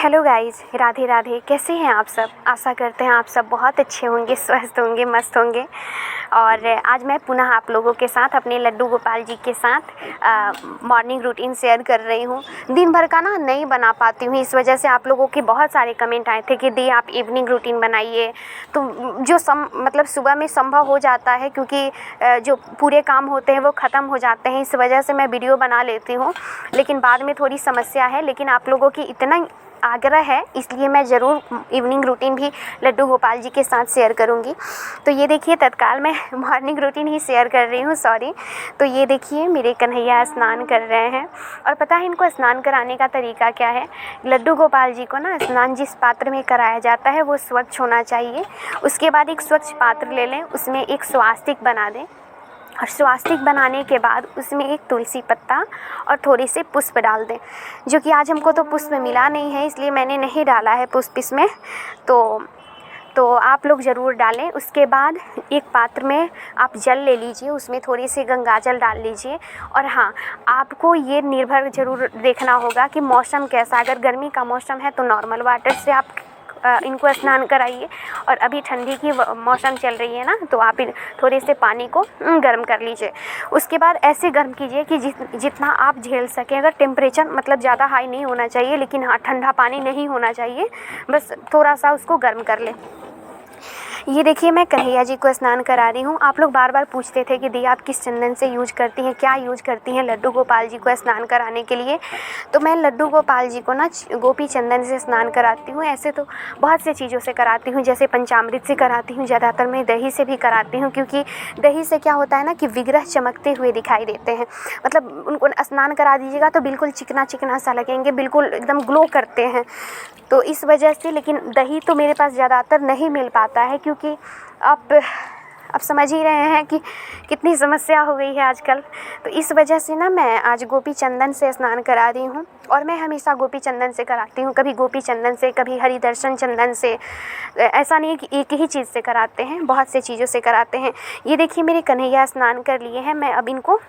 Hello guys, Radhe Radhe. कैसे हैं आप सब? आशा करते हैं आप सब बहुत अच्छे होंगे, स्वस्थ होंगे, मस्त होंगे। और आज मैं पुनः आप लोगों के साथ अपने लड्डू गोपाल जी के साथ मॉर्निंग रूटीन शेयर कर रही हूँ। दिन भर का ना नहीं बना पाती हूँ, इस वजह से आप लोगों के बहुत सारे कमेंट आए थे कि दी आप इवनिंग रूटीन बनाइए। तो जो मतलब सुबह में संभव हो जाता है, क्योंकि जो पूरे काम होते हैं वो ख़त्म हो जाते हैं, इस वजह से मैं वीडियो बना लेती हूँ। लेकिन बाद में थोड़ी समस्या है, लेकिन आप लोगों की इतना आग्रह है, इसलिए मैं ज़रूर इवनिंग रूटीन भी लड्डू गोपाल जी के साथ शेयर करूंगी। तो ये देखिए, तत्काल मैं मॉर्निंग रूटीन ही शेयर कर रही हूँ, सॉरी। तो ये देखिए, मेरे कन्हैया स्नान कर रहे हैं। और पता है इनको स्नान कराने का तरीका क्या है? लड्डू गोपाल जी को ना स्नान जिस पात्र में कराया जाता है वो स्वच्छ होना चाहिए। उसके बाद एक स्वच्छ पात्र ले लें, उसमें एक स्वास्तिक बना दें, और स्वास्तिक बनाने के बाद उसमें एक तुलसी पत्ता और थोड़े से पुष्प डाल दें। जो कि आज हमको तो पुष्प मिला नहीं है, इसलिए मैंने नहीं डाला है पुष्प इसमें। तो आप लोग ज़रूर डालें। उसके बाद एक पात्र में आप जल ले लीजिए, उसमें थोड़ी सी गंगा जल डाल लीजिए। और हाँ, आपको ये निर्भर ज़रूर देखना होगा कि मौसम कैसा। अगर गर्मी का मौसम है तो नॉर्मल वाटर से आप इनको स्नान कराइए, और अभी ठंडी की मौसम चल रही है ना, तो आप थोड़े से पानी को गर्म कर लीजिए। उसके बाद ऐसे गर्म कीजिए कि जितना आप झेल सकें। अगर टेम्परेचर मतलब ज़्यादा हाई नहीं होना चाहिए, लेकिन हाँ, ठंडा पानी नहीं होना चाहिए, बस थोड़ा सा उसको गर्म कर लें। ये देखिए, मैं कन्हैया जी को स्नान करा रही हूँ। आप लोग बार बार पूछते थे कि दी आप किस चंदन से यूज करती हैं, क्या यूज करती हैं लड्डू गोपाल जी को स्नान कराने के लिए। तो मैं लड्डू गोपाल जी को ना गोपी चंदन से स्नान कराती हूँ। ऐसे तो बहुत से चीज़ों से कराती हूँ, जैसे पंचामृत से कराती हूँ, ज़्यादातर मैं दही से भी कराती हूँ, क्योंकि दही से क्या होता है ना कि विग्रह चमकते हुए दिखाई देते हैं। मतलब उनको स्नान करा दीजिएगा तो बिल्कुल चिकना चिकना सा लगेंगे, बिल्कुल एकदम ग्लो करते हैं। तो इस वजह से, लेकिन दही तो मेरे पास ज़्यादातर नहीं मिल पाता है, क्योंकि आप समझ ही रहे हैं कि कितनी समस्या हो गई है आजकल। तो इस वजह से ना मैं आज गोपी चंदन से स्नान करा रही हूँ। और मैं हमेशा गोपी चंदन से कराती हूँ, कभी गोपी चंदन से, कभी हरिदर्शन चंदन से। ऐसा नहीं कि एक ही चीज़ से कराते हैं, बहुत से चीज़ों से कराते हैं। ये देखिए, मेरे कन्हैया स्नान कर लिए हैं। मैं अब इनको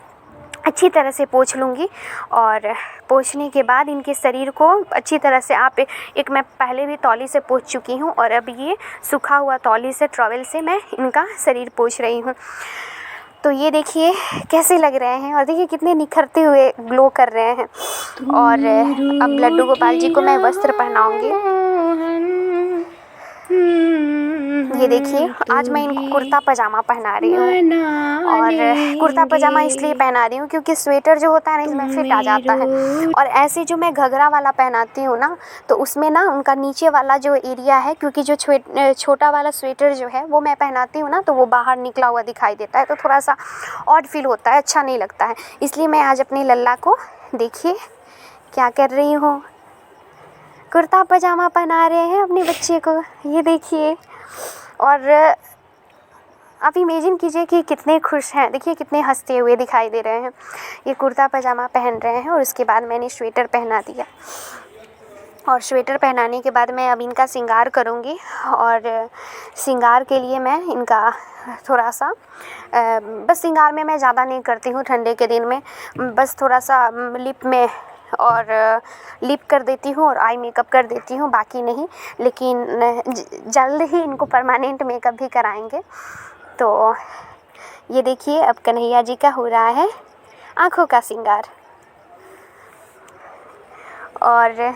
अच्छी तरह से पोंछ लूँगी, और पोंछने के बाद इनके शरीर को अच्छी तरह से एक मैं पहले भी तौली से पोंछ चुकी हूँ, और अब ये सूखा हुआ तौली से, टॉवेल से मैं इनका शरीर पोंछ रही हूँ। तो ये देखिए कैसे लग रहे हैं, और देखिए कितने निखरते हुए ग्लो कर रहे हैं। और अब लड्डू गोपाल जी को मैं वस्त्र पहनाऊँगी। ये देखिए, आज मैं इनको कुर्ता पजामा पहना रही हूँ। और कुर्ता पजामा इसलिए पहना रही हूँ क्योंकि स्वेटर जो होता है ना, इसमें फिट आ जाता है। और ऐसे जो मैं घघरा वाला पहनाती हूँ ना, तो उसमें ना उनका नीचे वाला जो एरिया है, क्योंकि जो छोटा वाला स्वेटर जो है वो मैं पहनाती हूँ ना, तो वो बाहर निकला हुआ दिखाई देता है, तो थोड़ा सा ऑड फील होता है, अच्छा नहीं लगता है। इसलिए मैं आज अपने लल्ला को देखिए क्या कर रही हूँ, कुर्ता पजामा पहना रहे हैं अपने बच्चे को। ये देखिए, और आप इमेजिन कीजिए कि कितने खुश हैं। देखिए कितने हंसते हुए दिखाई दे रहे हैं। ये कुर्ता पजामा पहन रहे हैं, और उसके बाद मैंने स्वेटर पहना दिया। और स्वेटर पहनाने के बाद मैं अब इनका श्रृंगार करूँगी। और श्रृंगार के लिए मैं इनका थोड़ा सा बस श्रृंगार में मैं ज़्यादा नहीं करती हूँ ठंडे के दिन में, बस थोड़ा सा लिप में और लिप कर देती हूँ और आई मेकअप कर देती हूँ, बाकी नहीं। लेकिन जल्द ही इनको परमानेंट मेकअप भी कराएंगे। तो ये देखिए, अब कन्हैया जी का हो रहा है आँखों का श्रृंगार। और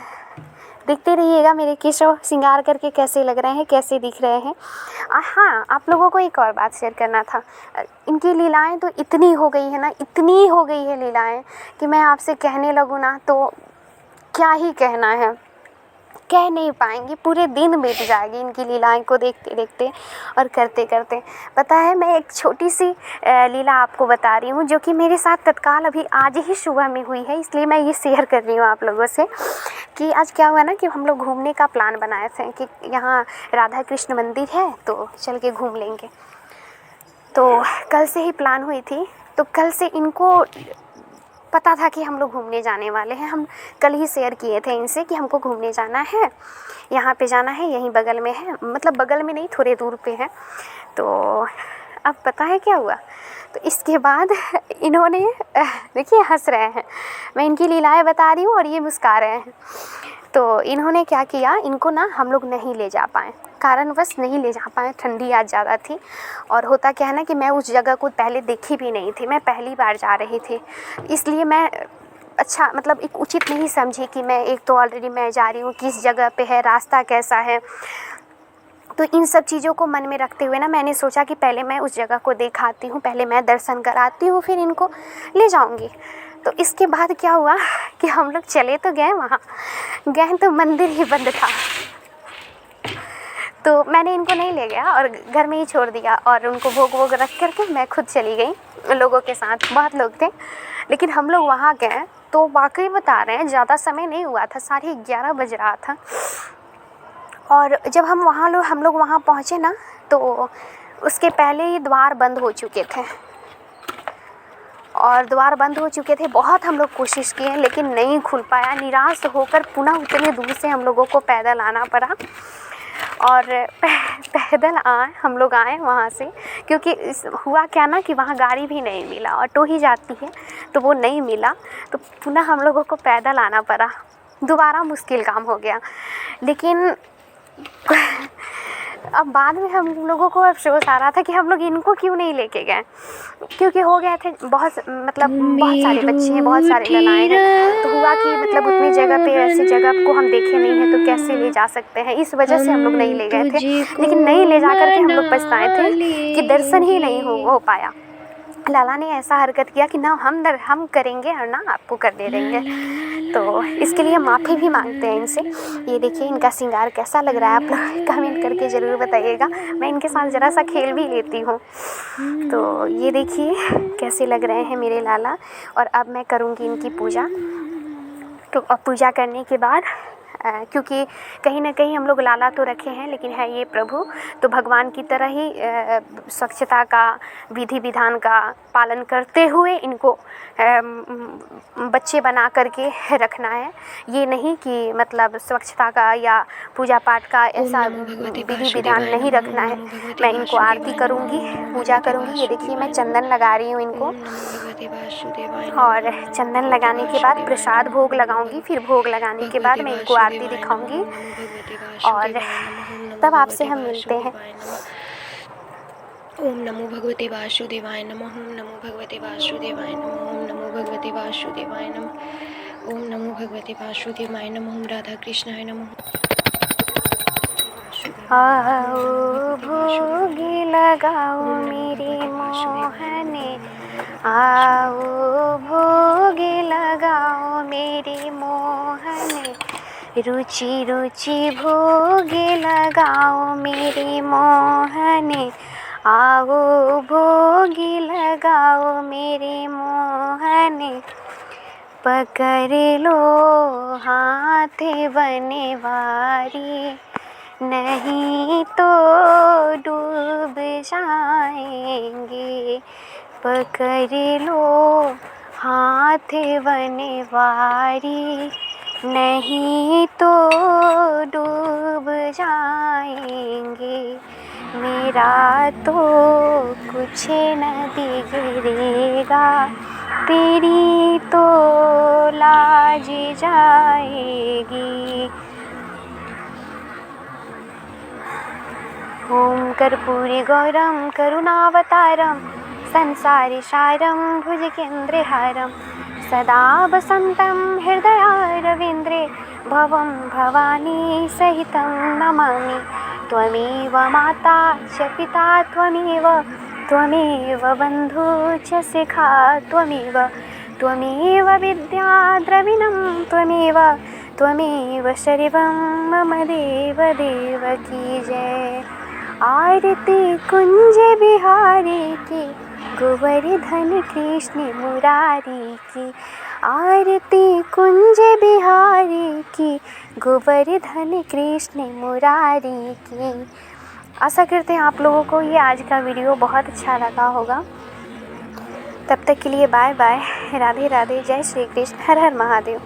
देखते रहिएगा मेरे केशव श्रृंगार करके कैसे लग रहे हैं, कैसे दिख रहे हैं। हाँ, आप लोगों को एक और बात शेयर करना था। इनकी लीलाएं तो इतनी हो गई है ना, इतनी हो गई है लीलाएं, कि मैं आपसे कहने लगूँ ना तो क्या ही कहना है, कह नहीं पाएंगे। पूरे दिन बीत जाएगी इनकी लीलाएं को देखते देखते और करते करते। पता है, मैं एक छोटी सी लीला आपको बता रही हूँ, जो कि मेरे साथ तत्काल अभी आज ही सुबह में हुई है, इसलिए मैं ये शेयर कर रही हूँ आप लोगों से। कि आज क्या हुआ ना कि हम लोग घूमने का प्लान बनाए थे कि यहाँ राधा कृष्ण मंदिर है, तो चल के घूम लेंगे। तो कल से ही प्लान हुई थी, तो कल से इनको पता था कि हम लोग घूमने जाने वाले हैं। हम कल ही शेयर किए थे इनसे कि हमको घूमने जाना है, यहाँ पे जाना है, यहीं बगल में है, मतलब बगल में नहीं, थोड़े दूर पे है। तो अब पता है क्या हुआ? तो इसके बाद इन्होंने देखिए हंस रहे हैं, मैं इनकी लीलाएं बता रही हूँ और ये मुस्कुरा रहे हैं। तो इन्होंने क्या किया, इनको ना हम लोग नहीं ले जा पाए, कारणवश नहीं ले जा पाए, ठंडी आज ज़्यादा थी। और होता क्या है ना कि मैं उस जगह को पहले देखी भी नहीं थी, मैं पहली बार जा रही थी, इसलिए मैं अच्छा मतलब एक उचित नहीं समझी कि मैं एक तो ऑलरेडी मैं जा रही हूँ, किस जगह पे है, रास्ता कैसा है। तो इन सब चीज़ों को मन में रखते हुए ना मैंने सोचा कि पहले मैं उस जगह को दिखाती हूँ, पहले मैं दर्शन कराती हूँ, फिर इनको ले जाऊँगी। तो इसके बाद क्या हुआ कि हम लोग चले तो गए, वहाँ गए तो मंदिर ही बंद था। तो मैंने इनको नहीं ले गया और घर में ही छोड़ दिया और उनको भोग वोग रख करके मैं खुद चली गई लोगों के साथ। बहुत लोग थे, लेकिन हम लोग वहाँ गए तो वाकई बता रहे हैं ज़्यादा समय नहीं हुआ था, 11:30 बज रहा था। और जब हम लोग वहाँ पहुँचे ना, तो उसके पहले ही द्वार बंद हो चुके थे और द्वार बंद हो चुके थे। बहुत हम लोग कोशिश किए लेकिन नहीं खुल पाया। निराश होकर पुनः उतने दूर से हम लोगों को पैदल आना पड़ा और पैदल हम लोग आए वहाँ से, क्योंकि हुआ क्या ना कि वहाँ गाड़ी भी नहीं मिला, ऑटो ही जाती है तो वो नहीं मिला, तो पुनः हम लोगों को पैदल आना पड़ा। दोबारा मुश्किल काम हो गया, लेकिन अब बाद में हम लोगों को अफसोस आ रहा था कि हम लोग इनको क्यों नहीं लेके गए, क्योंकि हो गए थे बहुत सारे बच्चे हैं, बहुत सारे ललाए हैं। तो हुआ कि मतलब उतनी जगह पे ऐसी जगह को हम देखे नहीं हैं तो कैसे ले जा सकते हैं, इस वजह से हम लोग नहीं ले गए थे। लेकिन नहीं ले जा करके हम लोग पछताए थे कि दर्शन ही नहीं हो पाया। लाला ने ऐसा हरकत किया कि ना हम करेंगे और ना आपको करने देंगे, तो इसके लिए माफ़ी भी मांगते हैं इनसे। ये देखिए इनका श्रृंगार कैसा लग रहा है, आप लोग कमेंट करके ज़रूर बताइएगा। मैं इनके साथ ज़रा सा खेल भी लेती हूँ। तो ये देखिए कैसे लग रहे हैं मेरे लाला। और अब मैं करूँगी इनकी पूजा। तो अब पूजा करने के बाद क्योंकि कहीं ना कहीं हम लोग लाला तो रखे हैं लेकिन है ये प्रभु, तो भगवान की तरह ही स्वच्छता का विधि विधान का पालन करते हुए इनको बच्चे बना करके रखना है। ये नहीं कि मतलब स्वच्छता का या पूजा पाठ का ऐसा विधि विधान नहीं रखना है। मैं इनको आरती करूँगी, पूजा करूँगी। ये देखिए मैं चंदन लगा रही हूँ इनको, और चंदन लगाने के बाद प्रसाद भोग लगाऊंगी। फिर भोग लगाने के बाद मैं इनको आरती दिखाऊंगी और तब आपसे हम मिलते हैं। ओम नमो भगवते वासुदेवाय नमः। ओम नमो भगवते वासुदेवाय नमः। ओम नमो भगवते वासुदेवाय नमः। ओम नमो भगवते वासुदेवाय नमः। ओम राधा कृष्णाय नमः। आओ भोग लगाओ मेरी मोहने, आओ भोग लगाओ मेरी मोहने, रुचि रुचि भोग लगाओ मेरी मोहने, आओ भोग लगाओ मेरी मोहने, पकड़ लो हाथ बने वारी, नहीं तो डूब जाएंगे, पकड़ लो हाथ बने वारी, नहीं तो डूब जाएंगे, मेरा तो कुछ न बिगड़ेगा, तेरी तो लाज जाएगी। ओम कर्पूरी गौरम करुणावतारम संसारी सारम भुजगेन्द्रहारम सदा वसंतं हृदयारविंद्रे भवं भवानी सहितं नमामि। त्वमेव माता च पिता त्वमेव बन्धु च सखा त्वमेव विद्या द्रविणं त्वमेव सर्वं मम देव की जय। आरती कुंज बिहारी की, गोवर्धन कृष्ण मुरारी की, आरती कुंज बिहारी की, गोवर्धन कृष्ण मुरारी की। आशा करते हैं आप लोगों को ये आज का वीडियो बहुत अच्छा लगा होगा। तब तक के लिए बाय बाय, राधे राधे, जय श्री कृष्ण, हर हर महादेव।